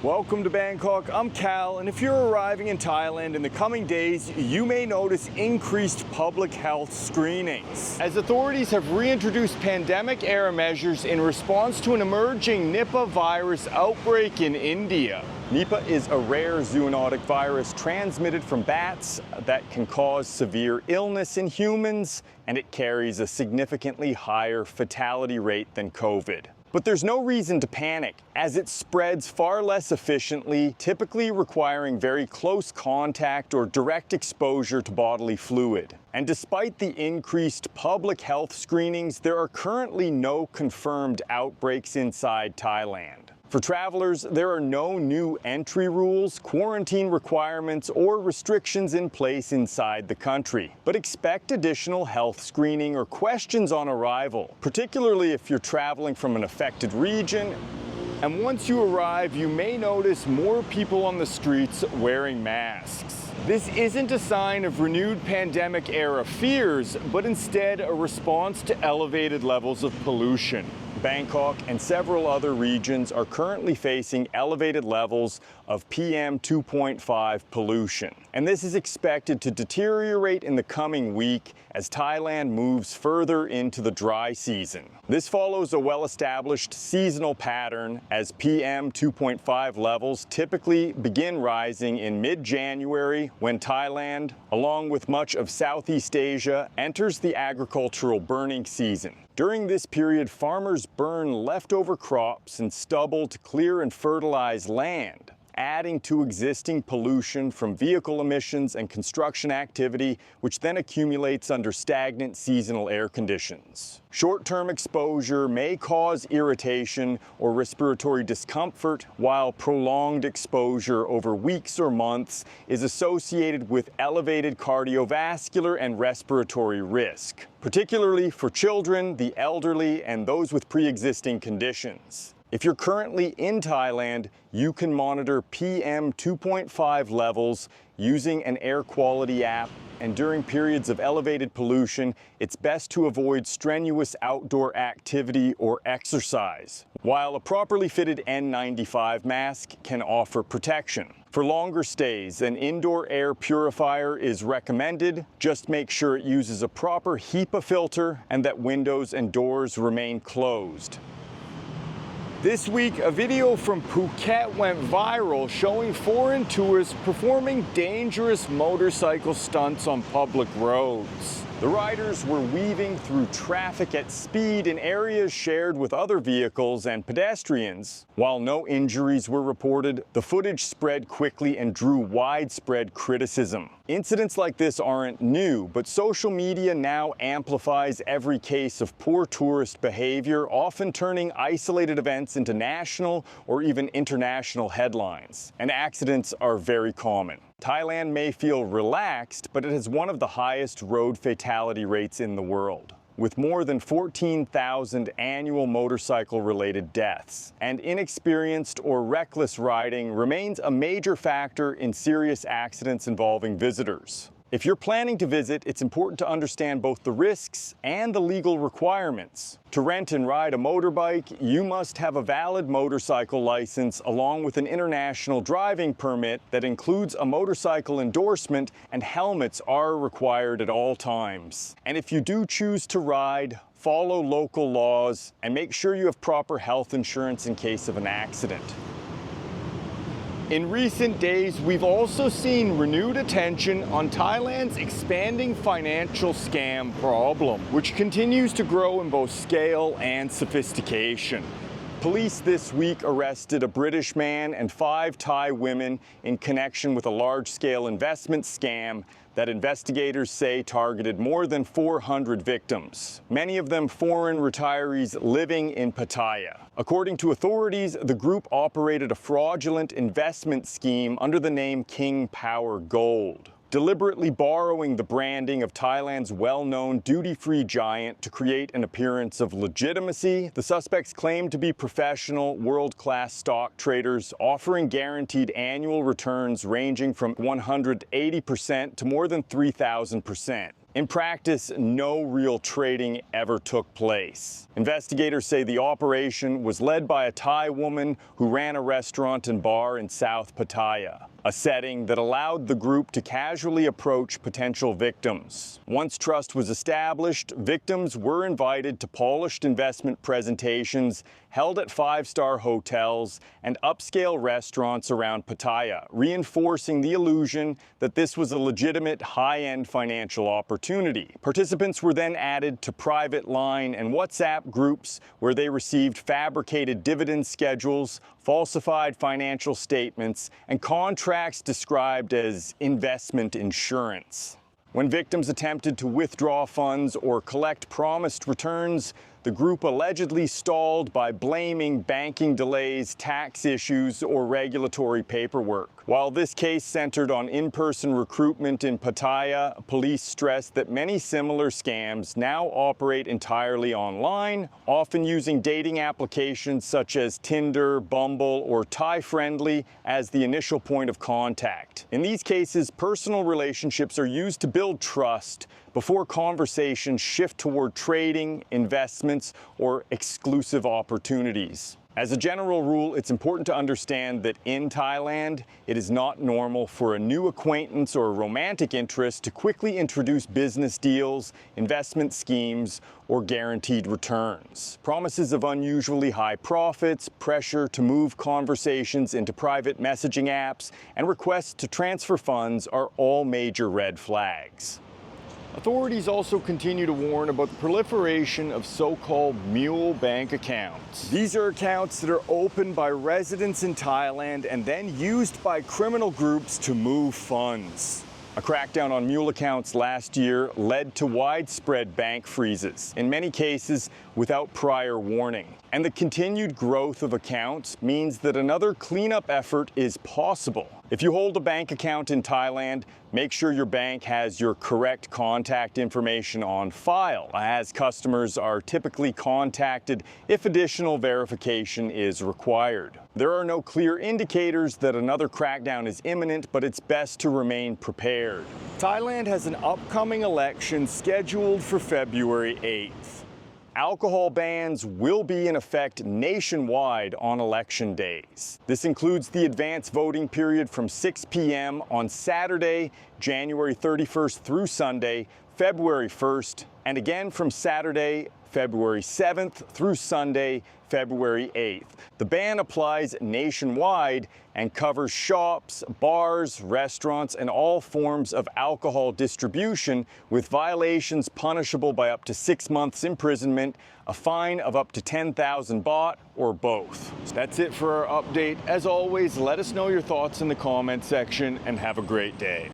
Welcome to Bangkok, I'm Cal, and if you're arriving in Thailand in the coming days, you may notice increased public health screenings, as authorities have reintroduced pandemic-era measures in response to an emerging Nipah virus outbreak in India. Nipah is a rare zoonotic virus transmitted from bats that can cause severe illness in humans, and it carries a significantly higher fatality rate than COVID. But there's no reason to panic, as it spreads far less efficiently, typically requiring very close contact or direct exposure to bodily fluid. And despite the increased public health screenings, there are currently no confirmed outbreaks inside Thailand. For travelers, there are no new entry rules, quarantine requirements, or restrictions in place inside the country. But expect additional health screening or questions on arrival, particularly if you're traveling from an affected region. And once you arrive, you may notice more people on the streets wearing masks. This isn't a sign of renewed pandemic-era fears, but instead a response to elevated levels of pollution. Bangkok and several other regions are currently facing elevated levels of PM 2.5 pollution. And this is expected to deteriorate in the coming week as Thailand moves further into the dry season. This follows a well-established seasonal pattern as PM 2.5 levels typically begin rising in mid-January when Thailand, along with much of Southeast Asia, enters the agricultural burning season. During this period, farmers burn leftover crops and stubble to clear and fertilize land, adding to existing pollution from vehicle emissions and construction activity, which then accumulates under stagnant seasonal air conditions. Short-term exposure may cause irritation or respiratory discomfort, while prolonged exposure over weeks or months is associated with elevated cardiovascular and respiratory risk, particularly for children, the elderly, and those with pre-existing conditions. If you're currently in Thailand, you can monitor PM 2.5 levels using an air quality app, and during periods of elevated pollution, it's best to avoid strenuous outdoor activity or exercise, while a properly fitted N95 mask can offer protection. For longer stays, an indoor air purifier is recommended. Just make sure it uses a proper HEPA filter and that windows and doors remain closed. This week, a video from Phuket went viral showing foreign tourists performing dangerous motorcycle stunts on public roads. The riders were weaving through traffic at speed in areas shared with other vehicles and pedestrians. While no injuries were reported, the footage spread quickly and drew widespread criticism. Incidents like this aren't new, but social media now amplifies every case of poor tourist behavior, often turning isolated events into national or even international headlines. And accidents are very common. Thailand may feel relaxed, but it has one of the highest road fatality rates in the world, with more than 14,000 annual motorcycle-related deaths. And inexperienced or reckless riding remains a major factor in serious accidents involving visitors. If you're planning to visit, it's important to understand both the risks and the legal requirements. To rent and ride a motorbike, you must have a valid motorcycle license along with an international driving permit that includes a motorcycle endorsement, and helmets are required at all times. And if you do choose to ride, follow local laws and make sure you have proper health insurance in case of an accident. In recent days, we've also seen renewed attention on Thailand's expanding financial scam problem, which continues to grow in both scale and sophistication. Police this week arrested a British man and 5 Thai women in connection with a large-scale investment scam that investigators say targeted more than 400 victims, many of them foreign retirees living in Pattaya. According to authorities, the group operated a fraudulent investment scheme under the name King Power Gold, deliberately borrowing the branding of Thailand's well-known duty-free giant to create an appearance of legitimacy. The suspects claimed to be professional, world-class stock traders, offering guaranteed annual returns ranging from 180% to more than 3,000%. In practice, no real trading ever took place. Investigators say the operation was led by a Thai woman who ran a restaurant and bar in South Pattaya, a setting that allowed the group to casually approach potential victims. Once trust was established, victims were invited to polished investment presentations held at five-star hotels and upscale restaurants around Pattaya, reinforcing the illusion that this was a legitimate high-end financial opportunity. Participants were then added to private line and WhatsApp groups where they received fabricated dividend schedules, falsified financial statements, and contracts described as investment insurance. When victims attempted to withdraw funds or collect promised returns, the group allegedly stalled by blaming banking delays, tax issues, or regulatory paperwork. While this case centered on in-person recruitment in Pattaya, police stressed that many similar scams now operate entirely online, often using dating applications such as Tinder, Bumble, or Thai Friendly as the initial point of contact. In these cases, personal relationships are used to build trust before conversations shift toward trading, investments, or exclusive opportunities. As a general rule, it's important to understand that in Thailand, it is not normal for a new acquaintance or a romantic interest to quickly introduce business deals, investment schemes, or guaranteed returns. Promises of unusually high profits, pressure to move conversations into private messaging apps, and requests to transfer funds are all major red flags. Authorities also continue to warn about the proliferation of so-called Mule bank accounts. These are accounts that are opened by residents in Thailand and then used by criminal groups to move funds. A crackdown on Mule accounts last year led to widespread bank freezes, in many cases without prior warning. And the continued growth of accounts means that another cleanup effort is possible. If you hold a bank account in Thailand, make sure your bank has your correct contact information on file, as customers are typically contacted if additional verification is required. There are no clear indicators that another crackdown is imminent, but it's best to remain prepared. Thailand has an upcoming election scheduled for February 8th. Alcohol bans will be in effect nationwide on election days. This includes the advance voting period from 6 p.m. on Saturday, January 31st through Sunday, February 1st, and again from Saturday, February 7th through Sunday, February 8th. The ban applies nationwide and covers shops, bars, restaurants, and all forms of alcohol distribution, with violations punishable by up to 6 months imprisonment, a fine of up to 10,000 baht, or both. That's it for our update. As always, let us know your thoughts in the comment section and have a great day.